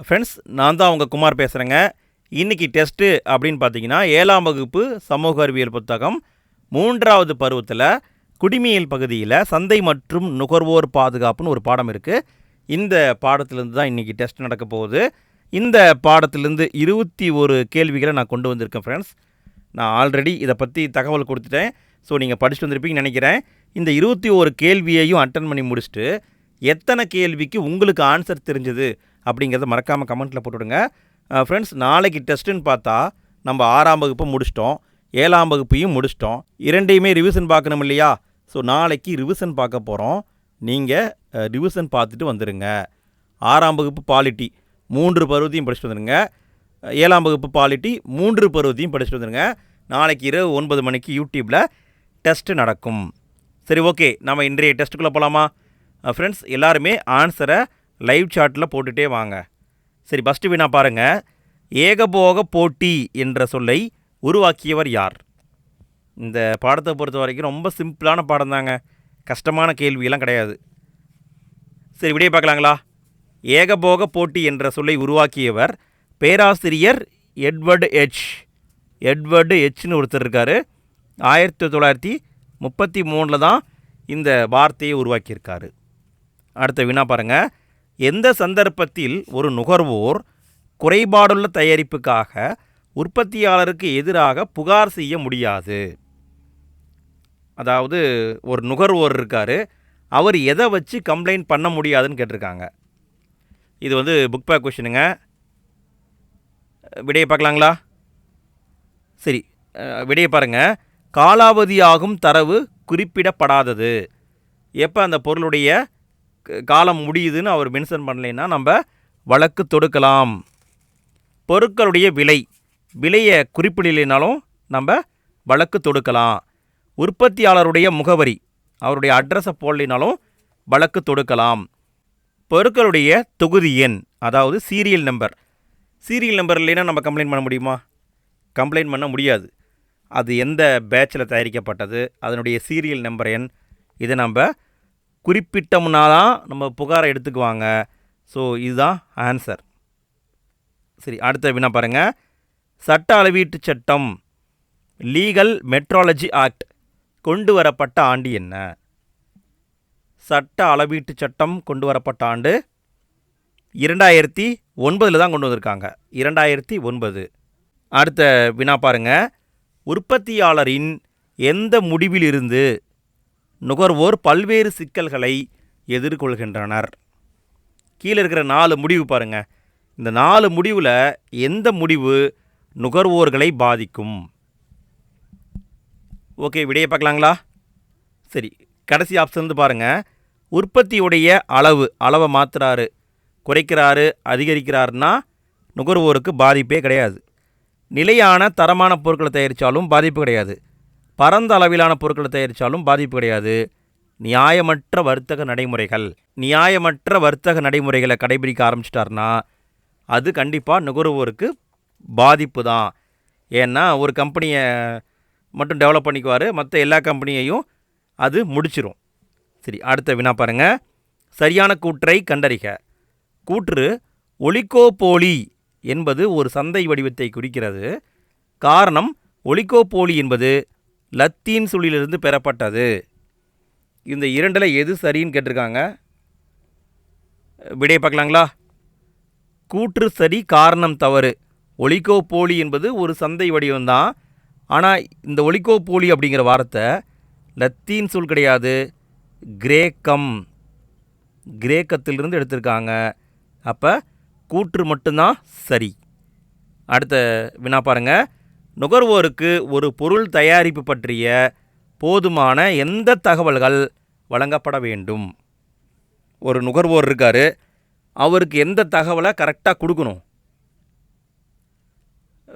Friends, நான் தான் உங்கள் குமார் பேசுகிறேங்க. இன்றைக்கி டெஸ்ட்டு அப்படின்னு பார்த்தீங்கன்னா 7ஆம் வகுப்பு சமூக அறிவியல் புத்தகம் 3வது பருவத்தில் குடிமையியல் பகுதியில் சந்தை மற்றும் நுகர்வோர் பாதுகாப்புன்னு ஒரு பாடம் இருக்குது. இந்த பாடத்திலேருந்து தான் இன்றைக்கி டெஸ்ட் நடக்க போகுது. இந்த பாடத்திலேருந்து 21 கேள்விகளை நான் கொண்டு வந்திருக்கேன் ஃப்ரெண்ட்ஸ். நான் ஆல்ரெடி இதை பற்றி தகவல் கொடுத்துட்டேன். ஸோ நீங்கள் படிச்சுட்டு வந்திருப்பீங்கன்னு நினைக்கிறேன். இந்த 21 கேள்வியையும் அட்டன் பண்ணி முடிச்சுட்டு எத்தனை கேள்விக்கு உங்களுக்கு ஆன்சர் தெரிஞ்சது அப்படிங்கிறத மறக்காமல் கமெண்ட்டில் போட்டுவிடுங்க. ஃப்ரெண்ட்ஸ், நாளைக்கு டெஸ்ட்டுன்னு பார்த்தா நம்ம 6ஆம் வகுப்பை முடிச்சிட்டோம், 7ஆம் வகுப்பையும் முடிச்சிட்டோம். இரண்டையுமே ரிவிஷன் பார்க்கணும் இல்லையா? ஸோ நாளைக்கு ரிவிஷன் பார்க்க போகிறோம். நீங்கள் ரிவிஷன் பார்த்துட்டு வந்துடுங்க. 6ஆம் வகுப்பு பாலிட்டி 3 பருவத்தையும் படிச்சுட்டு வந்துடுங்க. 7ஆம் வகுப்பு பாலிட்டி 3 பருவத்தையும் படிச்சுட்டு வந்துடுங்க. நாளைக்கு இரவு 9 மணிக்கு யூடியூப்பில் டெஸ்ட்டு நடக்கும். சரி, ஓகே, நம்ம இன்றைய டெஸ்ட்டுக்குள்ளே போகலாமா? ஃப்ரெண்ட்ஸ், எல்லாருமே ஆன்சரை லைவ் சாட்டில் போட்டுகிட்டே வாங்க. சரி, ஃபஸ்ட்டு வினா பாருங்கள். ஏகபோக போட்டி என்ற சொல்லை உருவாக்கியவர் யார்? இந்த பாடத்தை பொறுத்த வரைக்கும் ரொம்ப சிம்பிளான பாடம் தாங்க, கஷ்டமான கேள்வியெல்லாம் கிடையாது. சரி, விடையை பார்க்கலாங்களா? ஏகபோக போட்டி என்ற சொல்லை உருவாக்கியவர் பேராசிரியர் எட்வர்டு எச்னு ஒருத்தர் இருக்கார். 1933 தான் இந்த வார்த்தையை உருவாக்கியிருக்காரு. அடுத்த வினா பாருங்கள். எந்த சந்தர்ப்பத்தில் ஒரு நுகர்வோர் குறைபாடுள்ள தயாரிப்புக்காக உற்பத்தியாளருக்கு எதிராக புகார் செய்ய முடியாது? அதாவது ஒரு நுகர்வோர் இருக்கார், அவர் எதை வச்சு கம்ப்ளைண்ட் பண்ண முடியாதுன்னு கேட்டிருக்காங்க. இது புக் பேக் கொஷினுங்க. விடையை பார்க்கலாங்களா? சரி, விடையை பாருங்கள். காலாவதியாகும் தரவு குறிப்பிடப்படாதது. எப்போ அந்த பொருளுடைய காலம் முடியுதுன்னு அவர் மென்ஷன் பண்ணலைன்னா நம்ம வழக்கு தொடுக்கலாம். பொருட்களுடைய விலையை குறிப்பிடலைனாலும் நம்ம வழக்கு தொடுக்கலாம். உற்பத்தியாளருடைய முகவரி, அவருடைய அட்ரஸை போடலினாலும் வழக்கு தொடுக்கலாம். பொருட்களுடைய தொகுதி எண், அதாவது சீரியல் நம்பர் இல்லைன்னா நம்ம கம்ப்ளைண்ட் பண்ண முடியுமா? கம்ப்ளைண்ட் பண்ண முடியாது. அது எந்த பேட்சில் தயாரிக்கப்பட்டது, அதனுடைய சீரியல் நம்பர் எண், இதை நம்ம குறிப்பிட்டோம்னா தான் நம்ம புகாரை எடுத்துக்குவாங்க. ஸோ இதுதான் ஆன்சர். சரி, அடுத்த வினா பாருங்கள். சட்ட அளவீட்டு சட்டம் லீகல் மெட்ராலஜி ஆக்ட் கொண்டு வரப்பட்ட ஆண்டு என்ன? சட்ட அளவீட்டு சட்டம் கொண்டு வரப்பட்ட ஆண்டு 2009 தான் கொண்டு வந்திருக்காங்க. 2009. அடுத்த வினா பாருங்கள். உற்பத்தியாளரின் எந்த முடிவிலிருந்து நுகர்வோர் பல்வேறு சிக்கல்களை எதிர்கொள்கின்றனர்? கீழே இருக்கிற 4 முடிவு பாருங்கள். இந்த 4 முடிவில் எந்த முடிவு நுகர்வோர்களை பாதிக்கும்? ஓகே, விடையை பார்க்கலாங்களா? சரி, கடைசி ஆப்ஷன் பாருங்கள். உற்பத்தியுடைய அளவை மாற்றுறாரு, குறைக்கிறாரு, அதிகரிக்கிறாருன்னா நுகர்வோருக்கு பாதிப்பே கிடையாது. நிலையான தரமான பொருட்களை தயாரித்தாலும் பாதிப்பு கிடையாது. பரந்த அளவிலான பொருட்களை தயாரித்தாலும் பாதிப்பு கிடையாது. நியாயமற்ற வர்த்தக நடைமுறைகளை கடைபிடிக்க ஆரம்பிச்சிட்டாருன்னா அது கண்டிப்பாக நுகர்வோருக்கு பாதிப்பு தான். ஏன்னா ஒரு கம்பெனியை மட்டும் டெவலப் பண்ணிக்குவார், மற்ற எல்லா கம்பெனியையும் அது முடிச்சிடும். சரி, அடுத்த வினா பாருங்கள். சரியான கூற்றை கண்டறிக. கூற்று ஒலிகோபோலி என்பது ஒரு சந்தை வடிவத்தை குறிக்கிறது. காரணம், ஒலிகோபோலி என்பது லத்தீன் சொல்லிலிருந்து பெறப்பட்டது. இந்த 2ல் எது சரின்னு கேட்டிருக்காங்க. விடையை பார்க்கலாங்களா? கூற்று சரி, காரணம் தவறு. ஒலிகோபோலி என்பது ஒரு சந்தை வடிவம்தான். ஆனால் இந்த ஒலிகோபோலி அப்படிங்கிற வார்த்தை லத்தீன் சொல் கிடையாது, கிரேக்கத்திலிருந்து எடுத்திருக்காங்க. அப்போ கூற்று மட்டும்தான் சரி. அடுத்த வினா பாருங்கள். நுகர்வோருக்கு ஒரு பொருள் தயாரிப்பு பற்றிய போதுமான எந்த தகவல்கள் வழங்கப்பட வேண்டும்? ஒரு நுகர்வோர் இருக்கார், அவருக்கு எந்த தகவலை கரெக்டாக கொடுக்கணும்?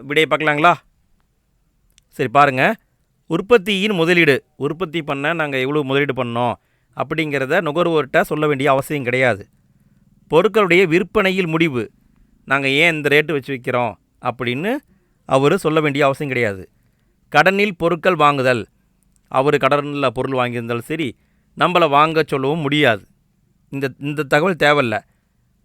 விடையை பார்க்கலாங்களா? சரி, பாருங்கள். உற்பத்தியின் முதலீடு, உற்பத்தி பண்ண நாங்கள் எவ்வளோ முதலீடு பண்ணோம் அப்படிங்கிறத நுகர்வோர்கிட்ட சொல்ல வேண்டிய அவசியம் கிடையாது. பொருட்களுடைய விற்பனையில் முடிவு, நாங்கள் ஏன் இந்த ரேட்டு வச்சு விற்கிறோம் அப்படின்னு அவர் சொல்ல வேண்டிய அவசியம் கிடையாது. கடனில் பொருட்கள் வாங்குதல், அவர் கடனில் பொருள் வாங்கியிருந்தாலும் சரி, நம்மளை வாங்க சொல்லவும் முடியாது. இந்த தகவல் தேவையில்லை.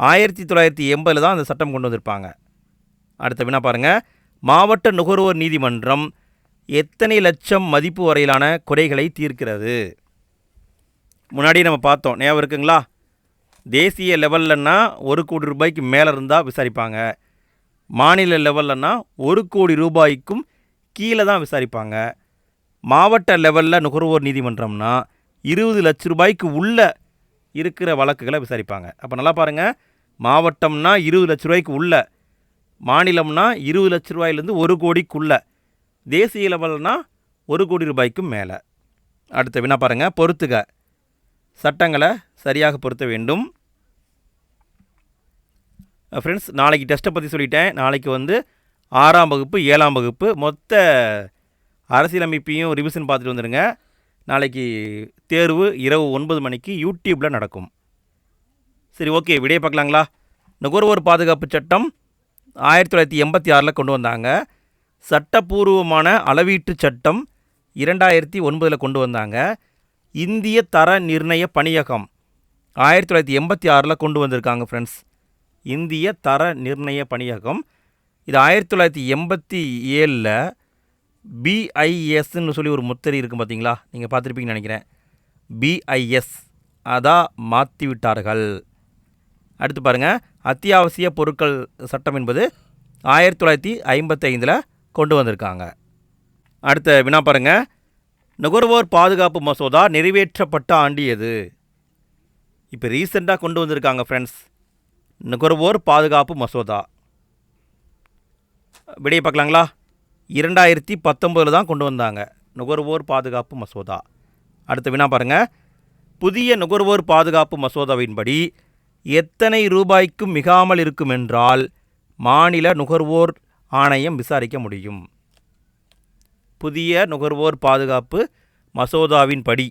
1980 தான் அந்த சட்டம் கொண்டு வந்திருப்பாங்க. அடுத்த வினா பாருங்கள், மாவட்ட நுகர்வோர் நீதிமன்றம் எத்தனை லட்சம் மதிப்பு வரையிலான குறைகளை தீர்க்கிறது? முன்னாடி நம்ம பார்த்தோம், ஞாபகம் இருக்குங்களா? தேசிய லெவல்லன்னா 1 கோடி ரூபாய்க்கு மேலே இருந்தால் விசாரிப்பாங்க. மாநில லெவல்லன்னா 1 கோடி ரூபாய்க்கும் கீழே தான் விசாரிப்பாங்க. மாவட்ட லெவலில் நுகர்வோர் நீதிமன்றம்னா 20 லட்ச ரூபாய்க்கு உள்ளே இருக்கிற வழக்குகளை விசாரிப்பாங்க. அப்போ நல்லா பாருங்கள், மாவட்டம்னா 20 லட்ச ரூபாய்க்கு உள்ள, மாநிலம்னா 20 லட்ச ரூபாயிலேருந்து 1 கோடிக்குள்ளே, தேசிய லெவல்னா 1 கோடி ரூபாய்க்கும் மேலே. அடுத்த வினா பாருங்கள், பொறுத்துக. சட்டங்களை சரியாக பொருத்த வேண்டும். ஃப்ரெண்ட்ஸ், நாளைக்கு டெஸ்ட்டை பற்றி சொல்லிட்டேன். நாளைக்கு 6ஆம் வகுப்பு 7ஆம் வகுப்பு மொத்த அரசியலமைப்பையும் ரிவிஷன் பார்த்துட்டு வந்துடுங்க. நாளைக்கு தேர்வு இரவு 9 மணிக்கு யூடியூப்பில் நடக்கும். சரி, ஓகே, விடையை பார்க்கலாங்களா? நுகர்வோர் பாதுகாப்பு சட்டம் 1986 கொண்டு வந்தாங்க. சட்டப்பூர்வமான அளவீட்டு சட்டம் 2009 கொண்டு வந்தாங்க. இந்திய தர நிர்ணய பணியகம் 1986 கொண்டு வந்திருக்காங்க. ஃப்ரெண்ட்ஸ், இந்திய தர நிர்ணய பணியகம் இது 1987 BISன்னு சொல்லி ஒரு முத்திரை இருக்குது பார்த்தீங்களா? நீங்கள் பார்த்துருப்பீங்கன்னு நினைக்கிறேன். BIS அதான் மாற்றி விட்டார்கள். அடுத்து பாருங்கள், அத்தியாவசிய பொருட்கள் சட்டம் என்பது 1955 கொண்டு வந்திருக்காங்க. அடுத்த வினா பாருங்கள், நுகர்வோர் பாதுகாப்பு மசோதா நிறைவேற்றப்பட்ட ஆண்டு எது? இப்போ ரீசெண்டாக கொண்டு வந்திருக்காங்க. ஃப்ரெண்ட்ஸ், நுகர்வோர் பாதுகாப்பு மசோதா விடையை பார்க்கலாங்களா? 2019 தான் கொண்டு வந்தாங்க நுகர்வோர் பாதுகாப்பு மசோதா. அடுத்த வினா பாருங்கள், புதிய நுகர்வோர் பாதுகாப்பு மசோதாவின்படி எத்தனை ரூபாய்க்கும் மிகாமல் இருக்குமென்றால் மாநில நுகர்வோர் ஆணையம் விசாரிக்க முடியும்? புதிய நுகர்வோர் பாதுகாப்பு மசோதாவின் படி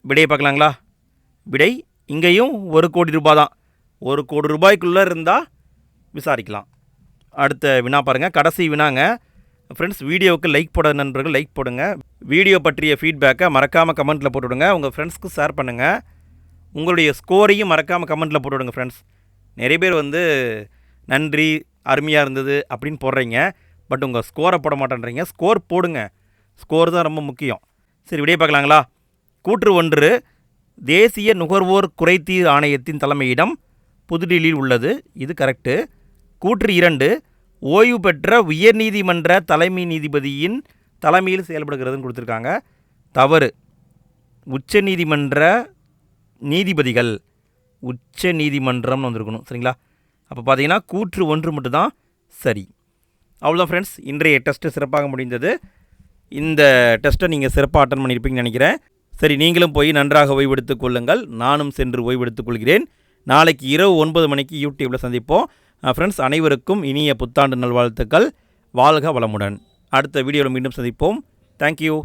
விடையை பார்க்கலாங்களா? விடை இங்கேயும் 1 கோடி ரூபாய் தான். 1 கோடி ரூபாய்க்குள்ளே இருந்தால் விசாரிக்கலாம். அடுத்த வினா பாருங்கள், கடைசி வினாங்க. ஃப்ரெண்ட்ஸ், வீடியோவுக்கு லைக் போட நண்பர்கள் லைக் போடுங்க. வீடியோ பற்றிய ஃபீட்பேக்கை மறக்காமல் கமெண்ட்டில் போட்டுவிடுங்க. உங்கள் ஃப்ரெண்ட்ஸ்க்கு ஷேர் பண்ணுங்கள். உங்களுடைய ஸ்கோரையும் மறக்காமல் கமெண்ட்டில் போட்டுவிடுங்க. ஃப்ரெண்ட்ஸ், நிறைய பேர் நன்றி, அருமையாக இருந்தது அப்படின்னு போடுறீங்க. பட் உங்கள் ஸ்கோரை போட மாட்டேன்றீங்க. ஸ்கோர் போடுங்க, ஸ்கோர் தான் ரொம்ப முக்கியம். சரி, விடையை பார்க்கலாங்களா? கூற்று 1, தேசிய நுகர்வோர் குறைதீர் ஆணையத்தின் தலைமையிடம் புதுடில்லியில் உள்ளது. இது கரெக்டு. கூற்று 2, ஓய்வு பெற்ற உயர்நீதிமன்ற தலைமை நீதிபதியின் தலைமையில் செயல்படுகிறதுன்னு கொடுத்துருக்காங்க. தவறு. உச்ச நீதிமன்ற நீதிபதிகள், உச்ச நீதிமன்றம்னு வந்திருக்கணும். சரிங்களா? அப்போ பார்த்தீங்கன்னா கூற்று 1 மட்டும்தான் சரி. அவ்வளோதான் ஃப்ரெண்ட்ஸ், இன்றைய டெஸ்ட்டு சிறப்பாக முடிந்தது. இந்த டெஸ்ட்டை நீங்கள் சிறப்பாக அட்டன் பண்ணியிருப்பீங்கன்னு நினைக்கிறேன். சரி, நீங்களும் போய் நன்றாக ஓய்வெடுத்துக் கொள்ளுங்கள். நானும் சென்று ஓய்வெடுத்துக் கொள்கிறேன். நாளைக்கு இரவு 9 மணிக்கு யூடியூப்பில் சந்திப்போம். ஃப்ரெண்ட்ஸ், அனைவருக்கும் இனிய புத்தாண்டு நல்வாழ்த்துக்கள். வாழ்க வளமுடன். அடுத்த வீடியோவில் மீண்டும் சந்திப்போம். தேங்க்யூ.